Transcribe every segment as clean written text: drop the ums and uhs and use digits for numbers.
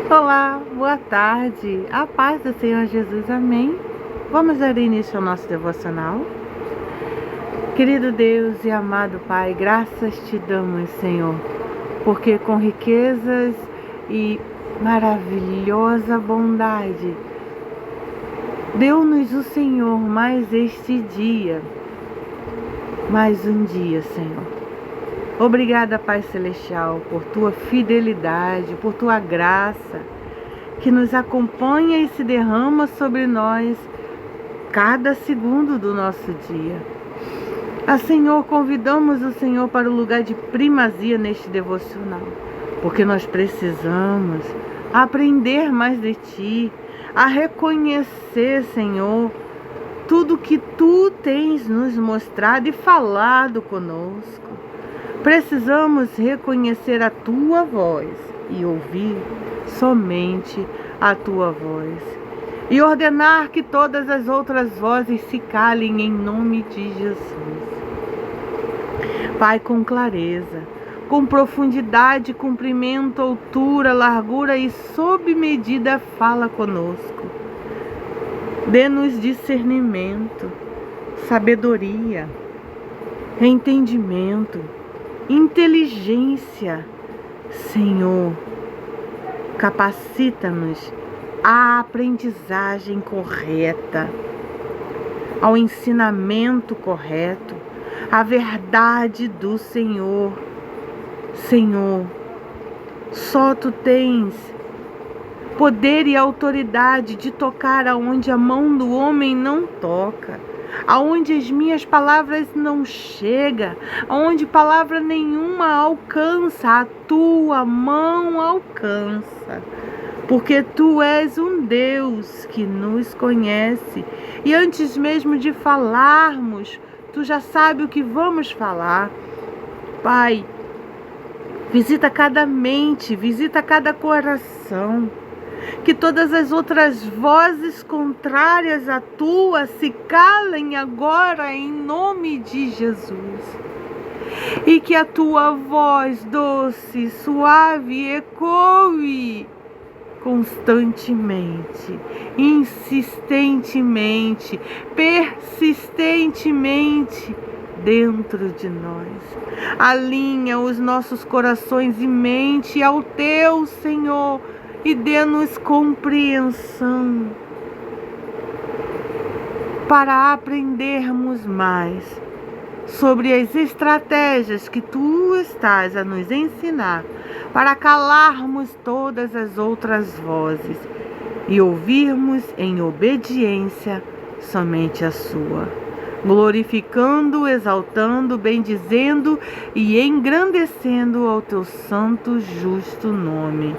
Olá, boa tarde. A paz do Senhor Jesus, amém. Vamos dar início ao nosso devocional. Querido Deus e amado Pai, graças te damos, Senhor, porque com riquezas e maravilhosa bondade deu-nos o Senhor mais este dia, mais um dia, Senhor. Obrigada, Pai Celestial, por tua fidelidade, por tua graça, que nos acompanha e se derrama sobre nós cada segundo do nosso dia. Senhor, convidamos o Senhor para o lugar de primazia neste devocional, porque nós precisamos aprender mais de Ti, a reconhecer, Senhor, tudo que Tu tens nos mostrado e falado conosco. Precisamos reconhecer a Tua voz e ouvir somente a Tua voz. E ordenar que todas as outras vozes se calem em nome de Jesus. Pai, com clareza, com profundidade, comprimento, altura, largura e sob medida, fala conosco. Dê-nos discernimento, sabedoria, entendimento, inteligência. Senhor, capacita-nos à aprendizagem correta, ao ensinamento correto, à verdade do Senhor. Senhor, só Tu tens poder e autoridade de tocar aonde a mão do homem não toca, aonde as minhas palavras não chegam, aonde palavra nenhuma alcança, a Tua mão alcança. Porque Tu és um Deus que nos conhece e antes mesmo de falarmos, Tu já sabe o que vamos falar. Pai, visita cada mente, visita cada coração. Que todas as outras vozes contrárias à Tua se calem agora em nome de Jesus. E que a Tua voz doce, suave, ecoe constantemente, insistentemente, persistentemente dentro de nós. Alinha os nossos corações e mente ao Teu, Senhor, e dê-nos compreensão para aprendermos mais sobre as estratégias que Tu estás a nos ensinar para calarmos todas as outras vozes e ouvirmos em obediência somente a Sua, glorificando, exaltando, bendizendo e engrandecendo ao Teu santo, justo nome,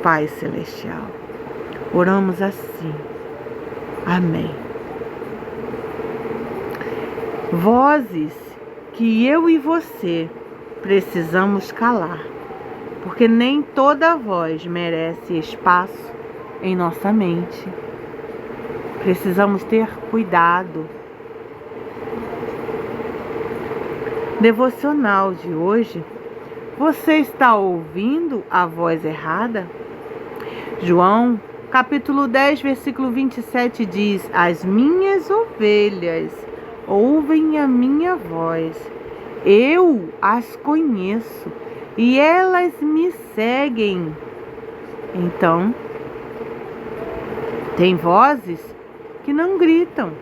Pai Celestial. Oramos assim. Amém. Vozes que eu e você precisamos calar, porque nem toda voz merece espaço em nossa mente. Precisamos ter cuidado. Devocional de hoje. Você está ouvindo a voz errada? João, capítulo 10, versículo 27 diz: As minhas ovelhas ouvem a minha voz, eu as conheço e elas me seguem. Então, tem vozes que não gritam,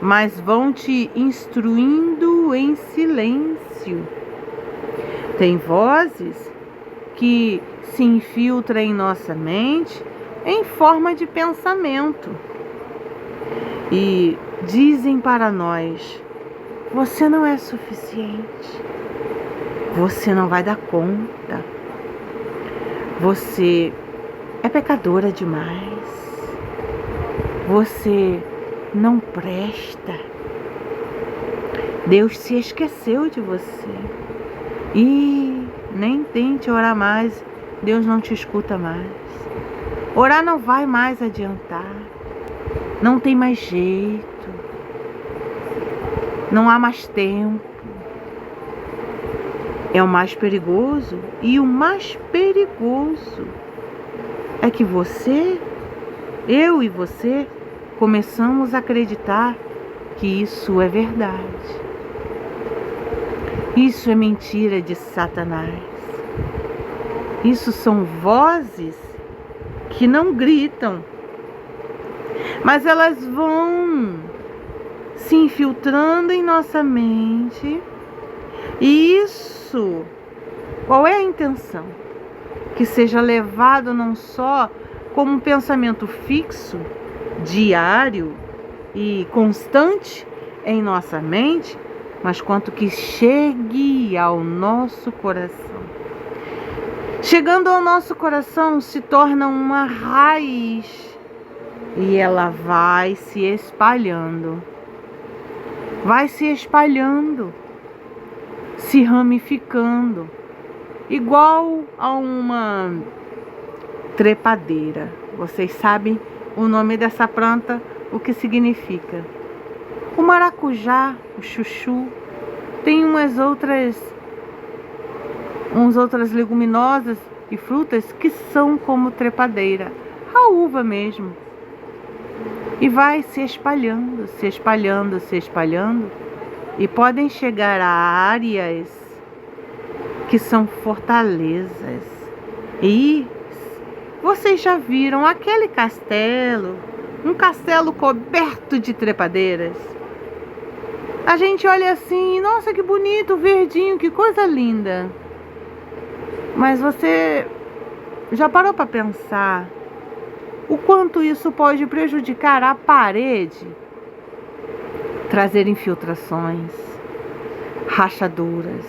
mas vão te instruindo em silêncio. Tem vozes que se infiltram em nossa mente em forma de pensamento e dizem para nós: você não é suficiente, você não vai dar conta, você é pecadora demais, você não presta, Deus se esqueceu de você e nem tente orar mais, Deus não te escuta mais. Orar não vai mais adiantar, não tem mais jeito, não há mais tempo. É o mais perigoso e o mais perigoso que eu e você, começamos a acreditar que isso é verdade. Isso é mentira de Satanás. Isso são vozes que não gritam, mas elas vão se infiltrando em nossa mente. E isso, qual é a intenção? Que seja levado não só como um pensamento fixo, diário e constante em nossa mente, mas quanto que chegue ao nosso coração. Chegando ao nosso coração, se torna uma raiz e ela vai se espalhando. Vai se espalhando, se ramificando, igual a uma trepadeira. Vocês sabem o nome dessa planta, o que significa? O maracujá, o chuchu, tem umas outras leguminosas e frutas que são como trepadeira, a uva mesmo. E vai se espalhando, se espalhando, se espalhando, e podem chegar a áreas que são fortalezas. E vocês já viram aquele castelo, um castelo coberto de trepadeiras? A gente olha assim, nossa, que bonito, verdinho, que coisa linda. Mas você já parou para pensar o quanto isso pode prejudicar a parede? Trazer infiltrações, rachaduras,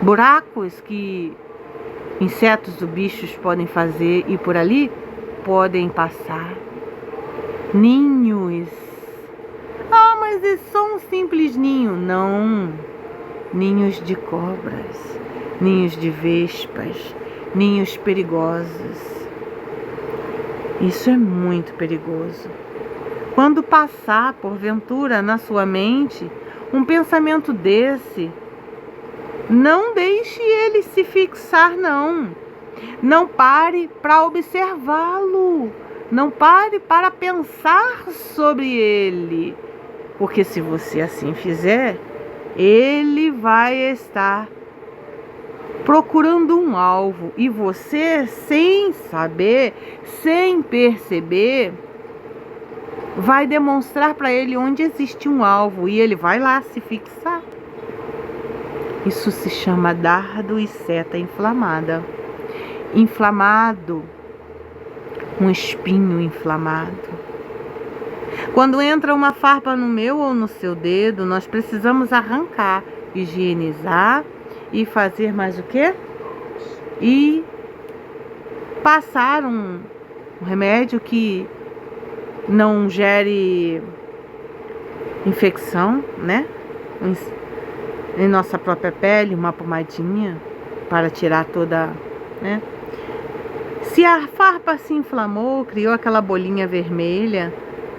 buracos que insetos ou bichos podem fazer e por ali podem passar. Ninhos. Ah, mas é só um simples ninho. Não. Ninhos de cobras, ninhos de vespas, ninhos perigosos. Isso é muito perigoso. Quando passar, porventura, na sua mente, um pensamento desse, não deixe ele se fixar, não. Não pare para observá-lo. Não pare para pensar sobre ele. Porque se você assim fizer, ele vai estar procurando um alvo. E você, sem saber, sem perceber, vai demonstrar para ele onde existe um alvo. E ele vai lá se fixar. Isso se chama dardo e seta inflamada. Inflamado, um espinho inflamado. Quando entra uma farpa no meu ou no seu dedo, nós precisamos arrancar, higienizar e fazer mais o quê? E passar um remédio que não gere infecção, né? Em nossa própria pele, uma pomadinha para tirar toda, né? Se a farpa se inflamou, criou aquela bolinha vermelha,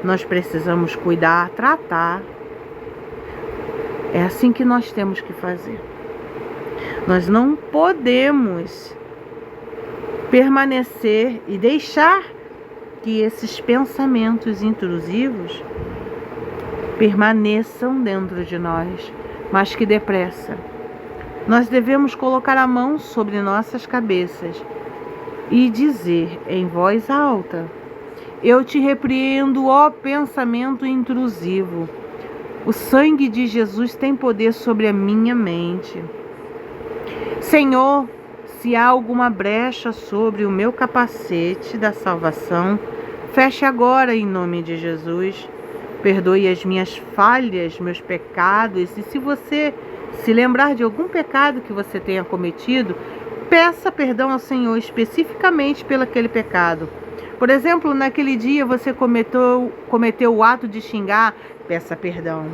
nós precisamos cuidar, tratar. É assim que nós temos que fazer. Nós não podemos permanecer e deixar que esses pensamentos intrusivos permaneçam dentro de nós, mas que depressa. Nós devemos colocar a mão sobre nossas cabeças e dizer em voz alta: eu te repreendo, ó pensamento intrusivo. O sangue de Jesus tem poder sobre a minha mente. Senhor, se há alguma brecha sobre o meu capacete da salvação, feche agora em nome de Jesus. Perdoe as minhas falhas, meus pecados. E se você se lembrar de algum pecado que você tenha cometido, peça perdão ao Senhor especificamente pelo aquele pecado. Por exemplo, naquele dia você cometeu o ato de xingar, peça perdão.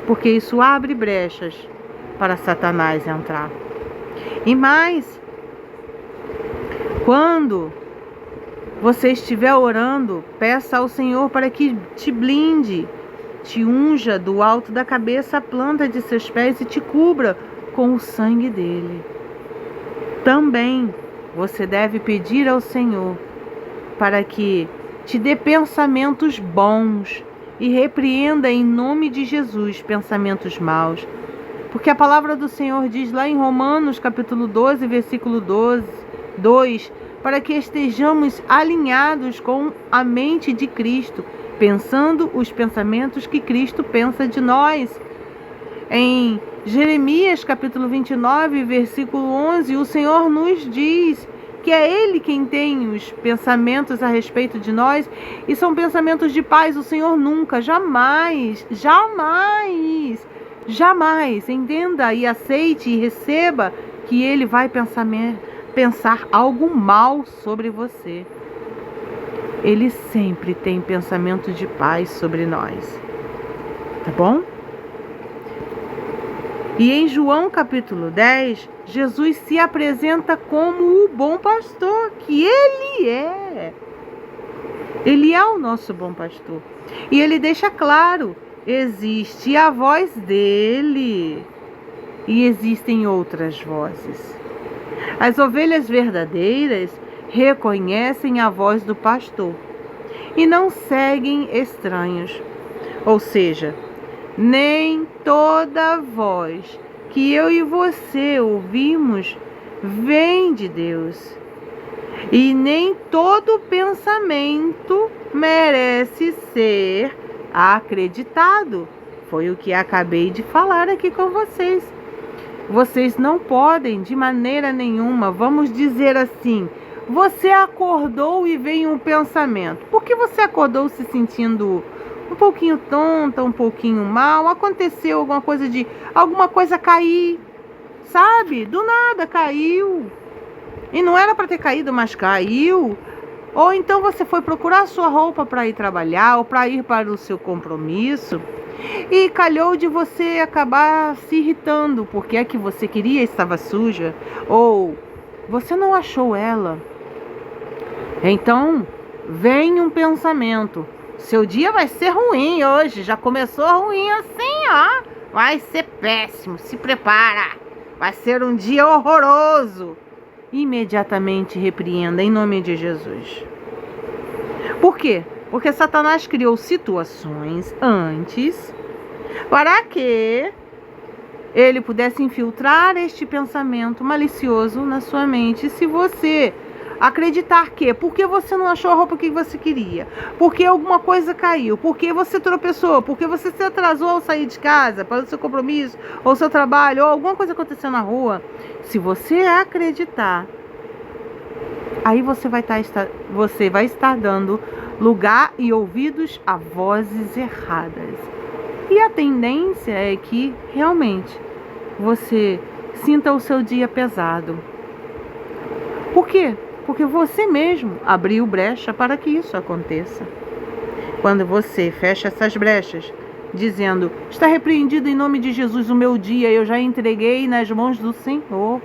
Porque isso abre brechas para Satanás entrar. E mais, quando você estiver orando, peça ao Senhor para que te blinde, te unja do alto da cabeça à planta de seus pés e te cubra com o sangue dele. Também você deve pedir ao Senhor para que te dê pensamentos bons e repreenda em nome de Jesus pensamentos maus. Porque a palavra do Senhor diz lá em Romanos capítulo 12, versículo 2, para que estejamos alinhados com a mente de Cristo, pensando os pensamentos que Cristo pensa de nós. Em Jeremias capítulo 29, versículo 11, o Senhor nos diz que é Ele quem tem os pensamentos a respeito de nós, e são pensamentos de paz. O Senhor nunca, jamais, entenda e aceite e receba que Ele vai pensar algo mal sobre você. Ele sempre tem pensamento de paz sobre nós, tá bom? E em João capítulo 10, Jesus se apresenta como o bom pastor, que Ele é. Ele é o nosso bom pastor. E Ele deixa claro, existe a voz dEle e existem outras vozes. As ovelhas verdadeiras reconhecem a voz do pastor e não seguem estranhos. Ou seja, nem toda voz que eu e você ouvimos vem de Deus. E nem todo pensamento merece ser acreditado. Foi o que acabei de falar aqui com vocês. Vocês não podem, de maneira nenhuma, vamos dizer assim, você acordou e veio um pensamento. Por que você acordou se sentindo um pouquinho tonta, um pouquinho mal? Aconteceu alguma coisa cair, sabe? Do nada caiu. E não era para ter caído, mas caiu. Ou então você foi procurar a sua roupa para ir trabalhar ou para ir para o seu compromisso e calhou de você acabar se irritando porque a que você queria estava suja ou você não achou ela. Então, vem um pensamento. Seu dia vai ser ruim hoje. Já começou ruim assim, ó. Vai ser péssimo. Se prepara. Vai ser um dia horroroso. Imediatamente repreenda em nome de Jesus. Por quê? Porque Satanás criou situações antes para que ele pudesse infiltrar este pensamento malicioso na sua mente. Se você acreditar que, porque você não achou a roupa que você queria, porque alguma coisa caiu, porque você tropeçou, porque você se atrasou ao sair de casa para o seu compromisso, ou seu trabalho, ou alguma coisa aconteceu na rua, se você acreditar, aí você vai estar dando lugar e ouvidos a vozes erradas. E a tendência é que realmente você sinta o seu dia pesado. Por quê? Porque você mesmo abriu brecha para que isso aconteça. Quando você fecha essas brechas, dizendo, está repreendido em nome de Jesus o meu dia, eu já entreguei nas mãos do Senhor.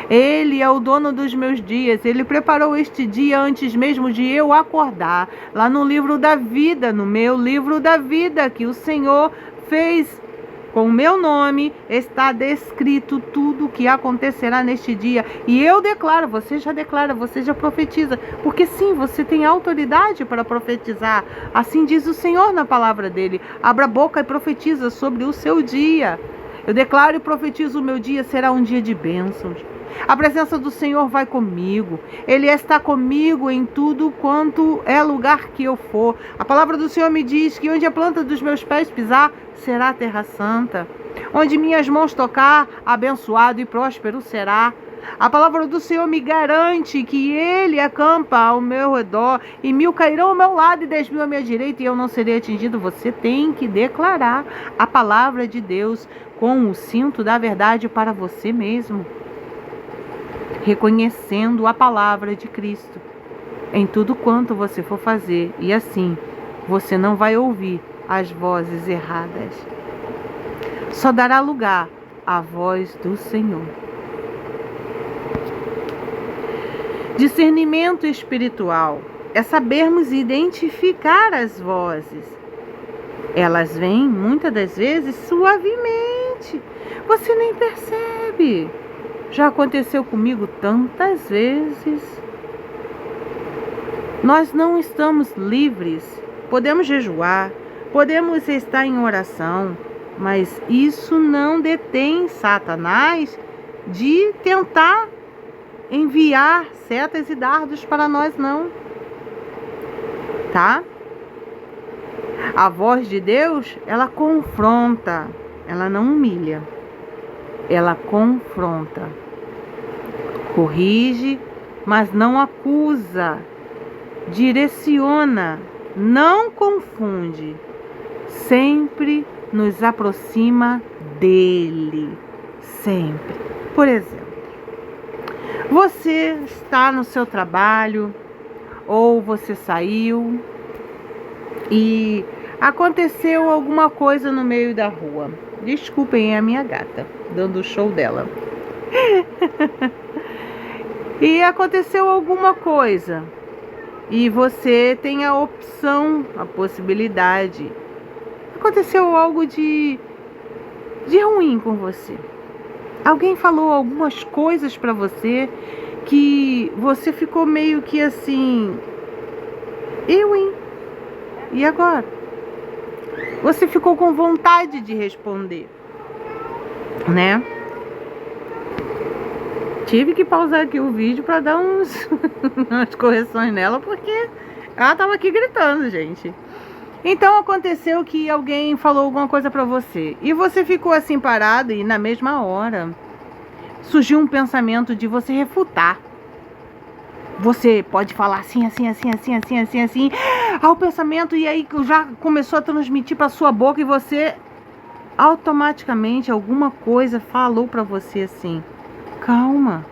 Ele é o dono dos meus dias, Ele preparou este dia antes mesmo de eu acordar. Lá no livro da vida, no meu livro da vida, que o Senhor fez com o meu nome, está descrito tudo o que acontecerá neste dia. E eu declaro, você já profetiza. Porque sim, você tem autoridade para profetizar. Assim diz o Senhor na palavra dele. Abra a boca e profetiza sobre o seu dia. Eu declaro e profetizo, o meu dia será um dia de bênçãos. A presença do Senhor vai comigo. Ele está comigo em tudo quanto é lugar que eu for. A palavra do Senhor me diz que onde a planta dos meus pés pisar, será a terra santa. Onde minhas mãos tocar, abençoado e próspero será. A palavra do Senhor me garante que Ele acampa ao meu redor, e 1000 cairão ao meu lado e 10.000 à minha direita, e eu não serei atingido. Você tem que declarar a palavra de Deus com o cinto da verdade para você mesmo, reconhecendo a palavra de Cristo em tudo quanto você for fazer, e assim você não vai ouvir as vozes erradas. Só dará lugar à voz do Senhor. Discernimento espiritual é sabermos identificar as vozes. Elas vêm muitas das vezes suavemente, você nem percebe. Já aconteceu comigo tantas vezes. Nós não estamos livres. Podemos jejuar, podemos estar em oração, mas isso não detém Satanás de tentar enviar setas e dardos para nós, não. Tá? A voz de Deus, ela confronta, ela não humilha, ela confronta, corrige, mas não acusa, direciona, não confunde, sempre nos aproxima dele, sempre. Por exemplo, você está no seu trabalho ou você saiu e aconteceu alguma coisa no meio da rua. Desculpem, é a minha gata dando o show dela. E aconteceu alguma coisa e você tem a opção, a possibilidade. Aconteceu algo de ruim com você. Alguém falou algumas coisas para você que você ficou meio que assim, hein? E agora? Você ficou com vontade de responder, né? Tive que pausar aqui o vídeo para dar umas correções nela, porque ela tava aqui gritando, gente. Então aconteceu que alguém falou alguma coisa para você e você ficou assim parado e na mesma hora surgiu um pensamento de você refutar. Você pode falar assim. O pensamento e aí já começou a transmitir para sua boca e você automaticamente alguma coisa falou para você assim: calma,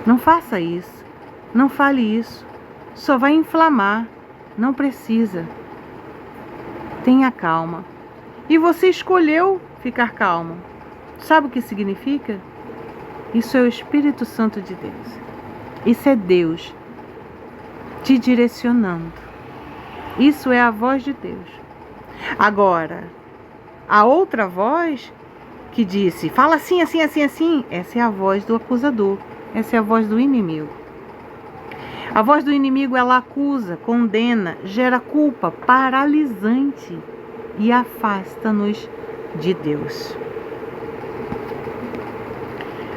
não faça isso, não fale isso, só vai inflamar, não precisa, tenha calma. E você escolheu ficar calmo. Sabe o que significa? Isso é o Espírito Santo de Deus. Isso é Deus te direcionando. Isso é a voz de Deus. Agora, a outra voz que disse, fala assim, essa é a voz do acusador. Essa é a voz do inimigo. A voz do inimigo, ela acusa, condena, gera culpa paralisante e afasta-nos de Deus.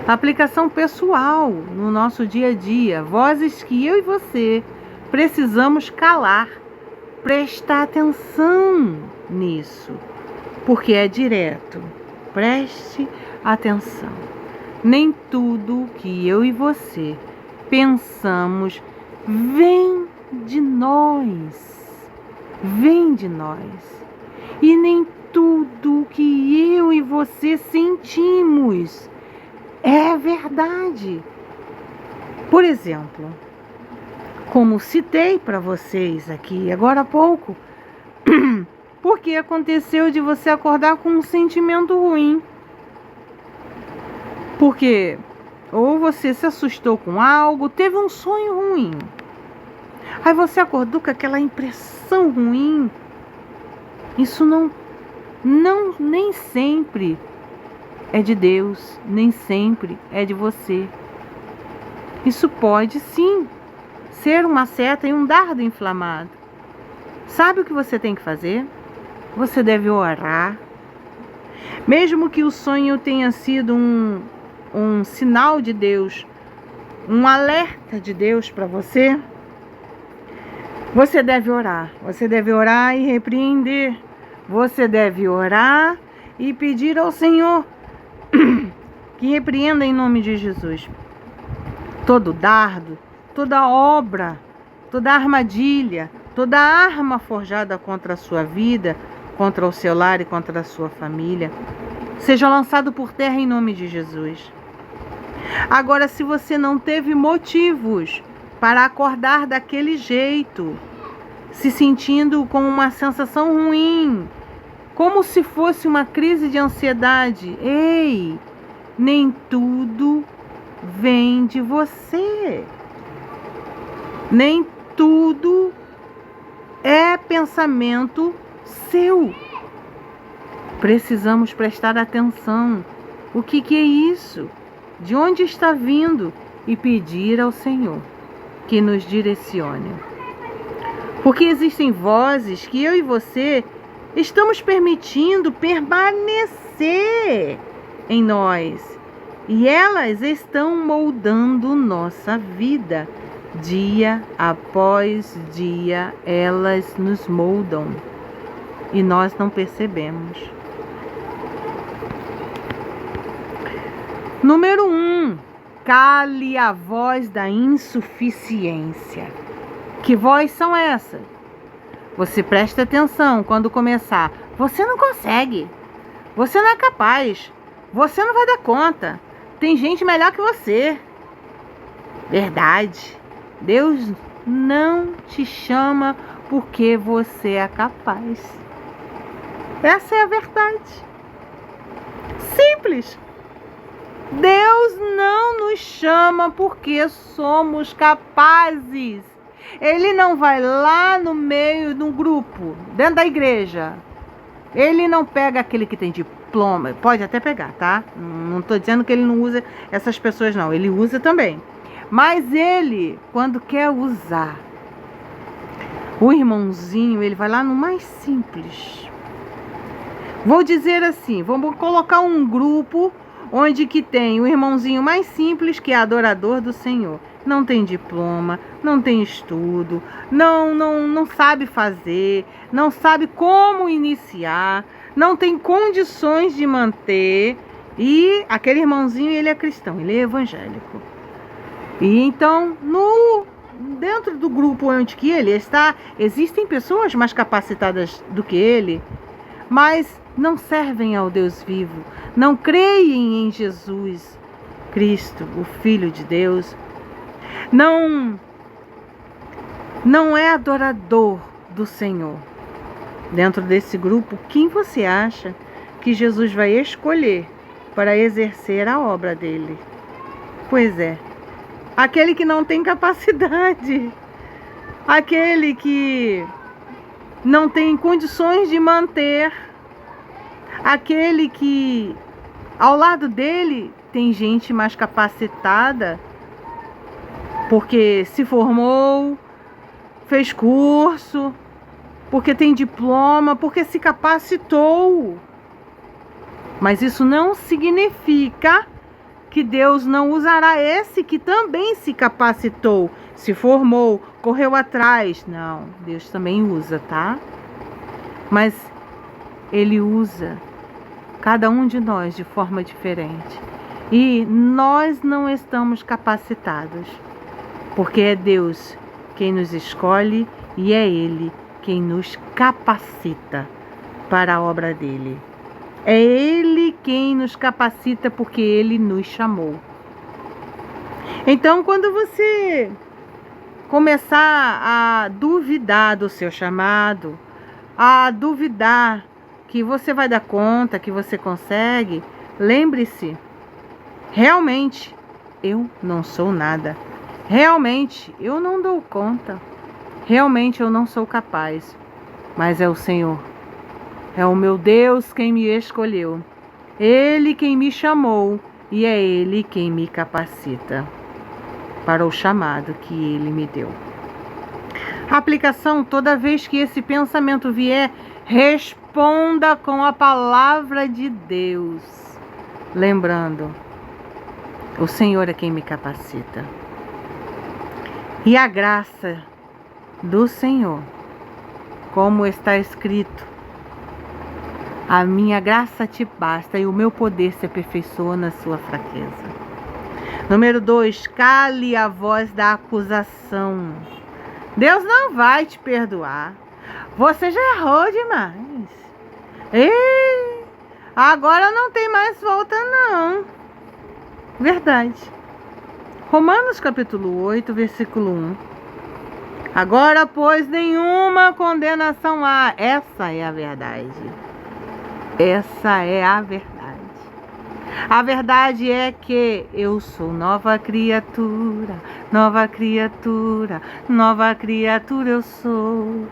Aplicação pessoal no nosso dia a dia, vozes que eu e você precisamos calar, prestar atenção nisso, porque é direto. Preste atenção. Nem tudo que eu e você pensamos vem de nós, e nem tudo que eu e você sentimos é verdade. Por exemplo, como citei para vocês aqui agora há pouco, porque aconteceu de você acordar com um sentimento ruim. Porque ou você se assustou com algo, teve um sonho ruim. Aí você acordou com aquela impressão ruim. Isso não nem sempre é de Deus, nem sempre é de você. Isso pode sim ser uma seta e um dardo inflamado. Sabe o que você tem que fazer? Você deve orar. Mesmo que o sonho tenha sido um sinal de Deus, um alerta de Deus para você, você deve orar. Você deve orar e repreender. Você deve orar e pedir ao Senhor que repreenda em nome de Jesus todo dardo, toda obra, toda armadilha, toda arma forjada contra a sua vida, contra o seu lar e contra a sua família, seja lançado por terra em nome de Jesus. Agora, se você não teve motivos para acordar daquele jeito, se sentindo com uma sensação ruim, como se fosse uma crise de ansiedade, ei, nem tudo vem de você. Nem tudo é pensamento seu. Precisamos prestar atenção. O que é isso? De onde está vindo? E pedir ao Senhor. que nos direcione. Porque existem vozes que eu e você estamos permitindo permanecer em nós. E elas estão moldando nossa vida. Dia após dia, elas nos moldam. E nós não percebemos. Número 1. Cale a voz da insuficiência. Que voz são essas? Você presta atenção quando começar. Você não consegue. Você não é capaz. Você não vai dar conta. Tem gente melhor que você. Verdade. Deus não te chama porque você é capaz. Essa é a verdade. Simples. Deus não nos chama porque somos capazes. Ele não vai lá no meio de um grupo, dentro da igreja. Ele não pega aquele que tem diploma. Pode até pegar, tá? Não estou dizendo que ele não usa essas pessoas, não. Ele usa também. Mas ele, quando quer usar o irmãozinho, ele vai lá no mais simples. Vou dizer assim, vamos colocar um grupo onde que tem o irmãozinho mais simples, que é adorador do Senhor. Não tem diploma, não tem estudo, não sabe fazer, não sabe como iniciar, não tem condições de manter. E aquele irmãozinho, ele é cristão, ele é evangélico. E então, dentro do grupo onde que ele está, existem pessoas mais capacitadas do que ele, mas não servem ao Deus vivo, não creem em Jesus Cristo, o Filho de Deus, não é adorador do Senhor. Dentro desse grupo, quem você acha que Jesus vai escolher para exercer a obra dele? Pois é, aquele que não tem capacidade, aquele que não tem condições de manter, aquele que ao lado dele tem gente mais capacitada, porque se formou, fez curso, porque tem diploma, porque se capacitou. Mas isso não significa que Deus não usará esse que também se capacitou, se formou, correu atrás. Não, Deus também usa, tá? Mas Ele usa cada um de nós de forma diferente. E nós não estamos capacitados, porque é Deus quem nos escolhe e é Ele quem nos capacita para a obra dele. É Ele quem nos capacita porque Ele nos chamou. Então, quando você começar a duvidar do seu chamado, a duvidar que você vai dar conta, que você consegue, lembre-se, realmente eu não sou nada. Realmente eu não dou conta. Realmente eu não sou capaz. Mas é o Senhor. É o meu Deus quem me escolheu. Ele quem me chamou e é Ele quem me capacita para o chamado que Ele me deu. Aplicação: toda vez que esse pensamento vier, responda com a palavra de Deus. Lembrando, o Senhor é quem me capacita. E a graça do Senhor, como está escrito, a minha graça te basta e o meu poder se aperfeiçoa na sua fraqueza. Número 2, cale a voz da acusação. Deus não vai te perdoar. Você já errou demais. Ei, agora não tem mais volta não. Verdade. Romanos capítulo 8, versículo 1. Agora, pois, nenhuma condenação há. Essa é a verdade. Essa é a verdade. A verdade é que eu sou nova criatura, nova criatura, nova criatura eu sou.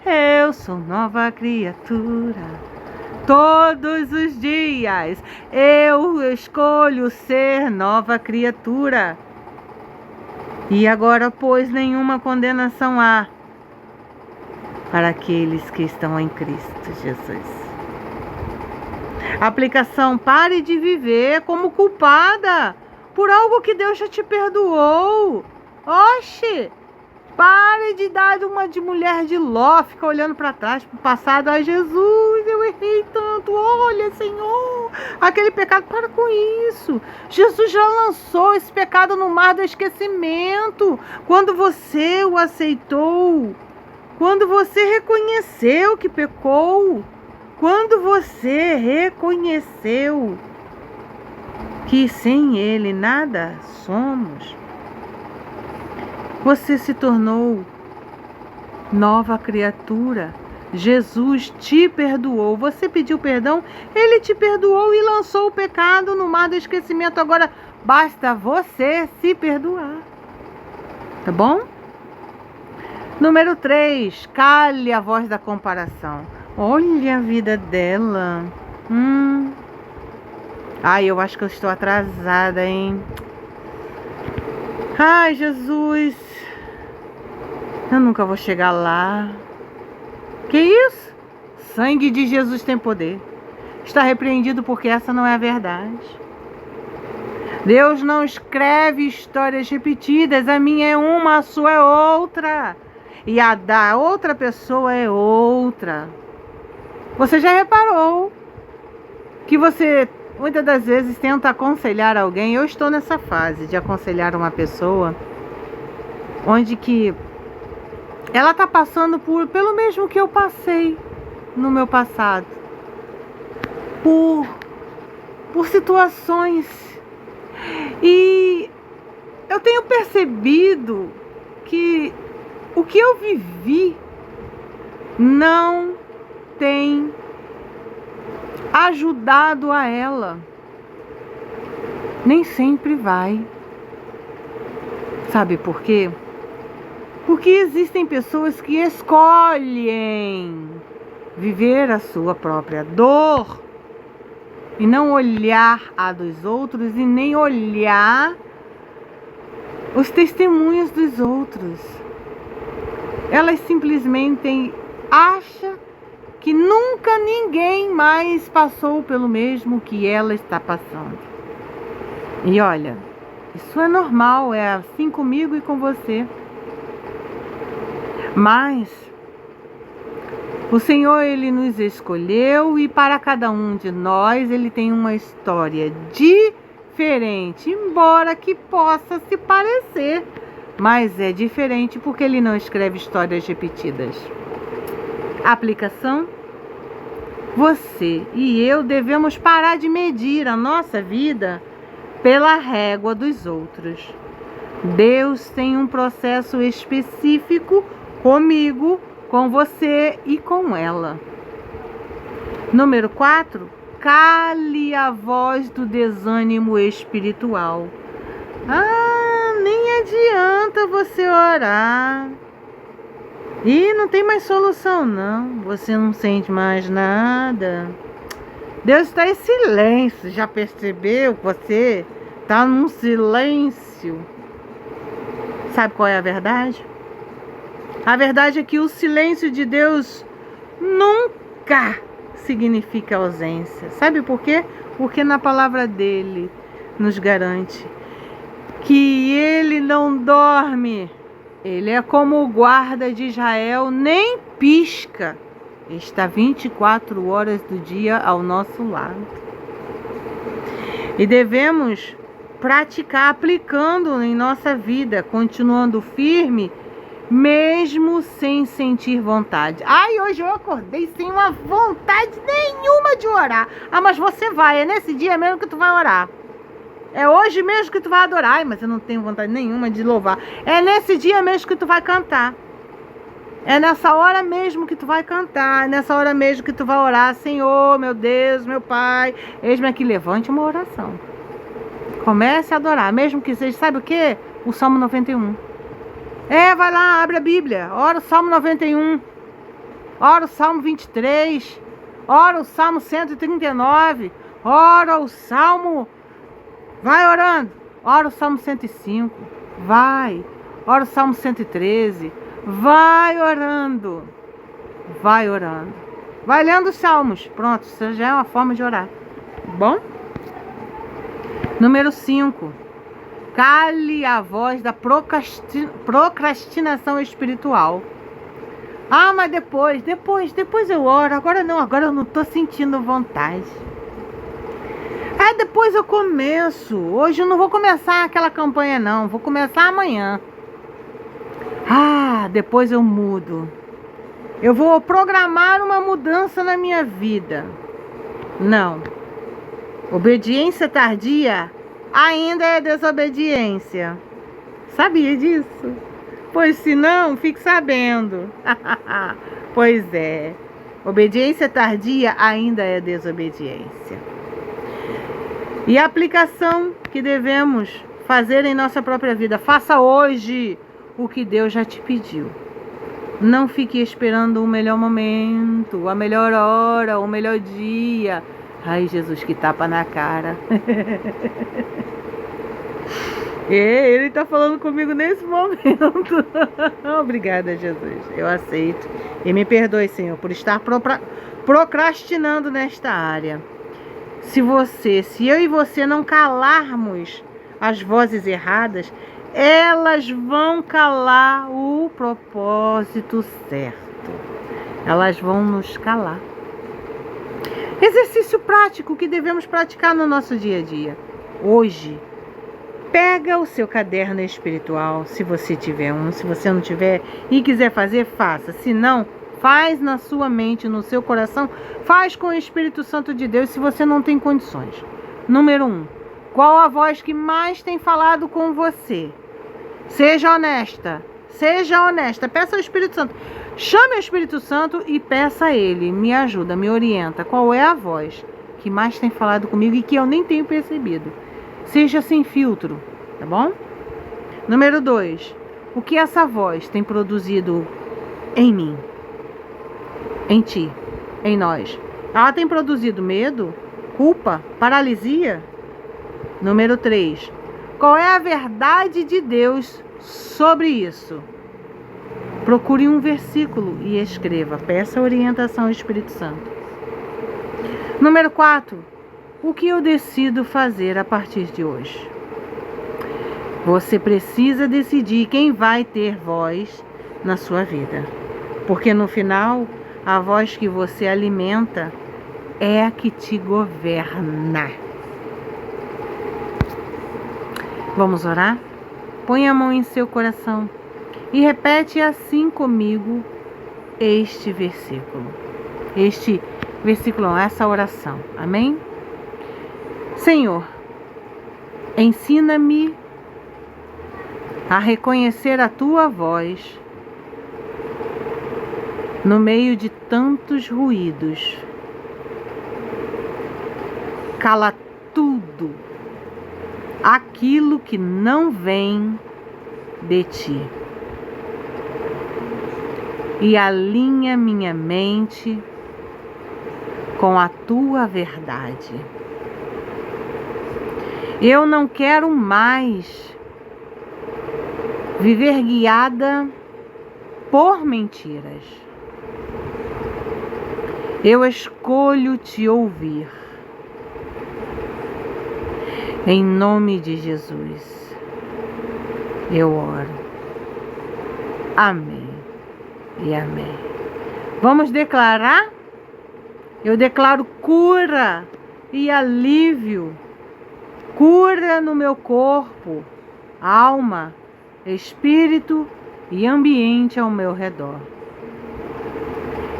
Eu sou nova criatura, Todos os dias eu escolho ser nova criatura. E agora, pois, nenhuma condenação há para aqueles que estão em Cristo Jesus. Aplicação: pare de viver como culpada por algo que Deus já te perdoou. Oxe! Pare de dar uma de mulher de Ló, fica olhando para trás, para o passado. Ai, Jesus, eu errei tanto. Olha, Senhor, aquele pecado, para com isso. Jesus já lançou esse pecado no mar do esquecimento. Quando você o aceitou, quando você reconheceu que pecou, quando você reconheceu que sem Ele nada somos, você se tornou nova criatura. Jesus te perdoou. Você pediu perdão, Ele te perdoou e lançou o pecado no mar do esquecimento. Agora basta você se perdoar. Tá bom? Número 3. Cale a voz da comparação. Olha a vida dela. Ai, eu acho que eu estou atrasada, hein? Ai, Jesus, eu nunca vou chegar lá. Que isso? Sangue de Jesus tem poder. Está repreendido porque essa não é a verdade. Deus não escreve histórias repetidas. A minha é uma, a sua é outra. E a da outra pessoa é outra. Você já reparou que você muitas das vezes tenta aconselhar alguém? Eu estou nessa fase de aconselhar uma pessoa onde que ela está passando pelo mesmo que eu passei no meu passado, por situações, e eu tenho percebido que o que eu vivi não tem ajudado a ela. Nem sempre vai. Sabe por quê? Porque existem pessoas que escolhem viver a sua própria dor e não olhar a dos outros e nem olhar os testemunhos dos outros. Elas simplesmente acham que nunca ninguém mais passou pelo mesmo que ela está passando. E olha, isso é normal, é assim comigo e com você. Mas o Senhor, Ele nos escolheu e para cada um de nós Ele tem uma história diferente, embora que possa se parecer, mas é diferente porque Ele não escreve histórias repetidas. Aplicação: você e eu devemos parar de medir a nossa vida pela régua dos outros. Deus tem um processo específico comigo, com você e com ela. Número 4. Cale a voz do desânimo espiritual. Nem adianta você orar. E não tem mais solução, não. Você não sente mais nada. Deus está em silêncio. Já percebeu que você está num silêncio? Sabe qual é a verdade? A verdade é que o silêncio de Deus nunca significa ausência. Sabe por quê? Porque na palavra dele nos garante que ele não dorme. Ele é como o guarda de Israel, nem pisca. Está 24 horas do dia ao nosso lado. E devemos praticar, aplicando em nossa vida, continuando firme, mesmo sem sentir vontade. Hoje eu acordei sem uma vontade nenhuma de orar. Mas você vai, é nesse dia mesmo que tu vai orar. É hoje mesmo que tu vai adorar. Mas eu não tenho vontade nenhuma de louvar. É nesse dia mesmo que tu vai cantar. É nessa hora mesmo que tu vai cantar. É nessa hora mesmo que tu vai orar. Senhor, meu Deus, meu Pai, eis-me aqui. Levante uma oração. Comece a adorar. Mesmo que seja, sabe o quê? O Salmo 91. Vai lá, abre a Bíblia. Ora o Salmo 91. Ora o Salmo 23. ora o Salmo 139, ora o Salmo, vai orando, ora o Salmo 105, vai, ora o Salmo 113, vai orando, vai lendo os salmos, pronto, isso já é uma forma de orar, bom? Número 5, cale a voz da procrastinação espiritual. Ah, mas depois eu oro, agora eu não estou sentindo vontade. Depois eu começo, hoje eu não vou começar aquela campanha não, vou começar amanhã. Depois eu mudo. Eu vou programar uma mudança na minha vida. Não. Obediência tardia ainda é desobediência. Sabia disso? Pois se não, fique sabendo. Pois é. Obediência tardia ainda é desobediência. E a aplicação que devemos fazer em nossa própria vida. Faça hoje o que Deus já te pediu. Não fique esperando o melhor momento, a melhor hora, o melhor dia. Ai, Jesus, que tapa na cara. Ele está falando comigo nesse momento. Obrigada, Jesus. Eu aceito. E me perdoe, Senhor, por estar procrastinando nesta área. Se eu e você não calarmos as vozes erradas, elas vão calar o propósito certo. Elas vão nos calar. Exercício prático que devemos praticar no nosso dia a dia. Hoje, pega o seu caderno espiritual, se você tiver um. Se você não tiver e quiser fazer, faça. Se não, faz na sua mente, no seu coração. Faz com o Espírito Santo de Deus, se você não tem condições. Número 1. Qual a voz que mais tem falado com você? Seja honesta. Seja honesta. Peça ao Espírito Santo. Chame o Espírito Santo e peça a Ele. Me ajuda, me orienta. Qual é a voz que mais tem falado comigo e que eu nem tenho percebido? Seja sem filtro, tá bom? Número 2. O que essa voz tem produzido em mim? Em ti? Em nós? Ela tem produzido medo? Culpa? Paralisia? Número 3. Qual é a verdade de Deus sobre isso? Procure um versículo e escreva. Peça orientação ao Espírito Santo. Número 4. O que eu decido fazer a partir de hoje? Você precisa decidir quem vai ter voz na sua vida. Porque no final, a voz que você alimenta é a que te governa. Vamos orar? Põe a mão em seu coração e repete assim comigo este versículo. Essa oração. Amém? Senhor, ensina-me a reconhecer a tua voz no meio de tantos ruídos. Cala tudo aquilo que não vem de ti e alinha minha mente com a tua verdade. Eu não quero mais viver guiada por mentiras. Eu escolho te ouvir. Em nome de Jesus, eu oro. Amém e amém. Vamos declarar? Eu declaro cura e alívio. Cura no meu corpo, alma, espírito e ambiente ao meu redor.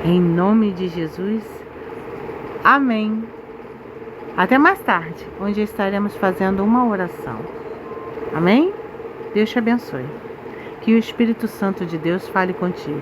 Em nome de Jesus, amém. Até mais tarde, onde estaremos fazendo uma oração. Amém? Deus te abençoe. Que o Espírito Santo de Deus fale contigo.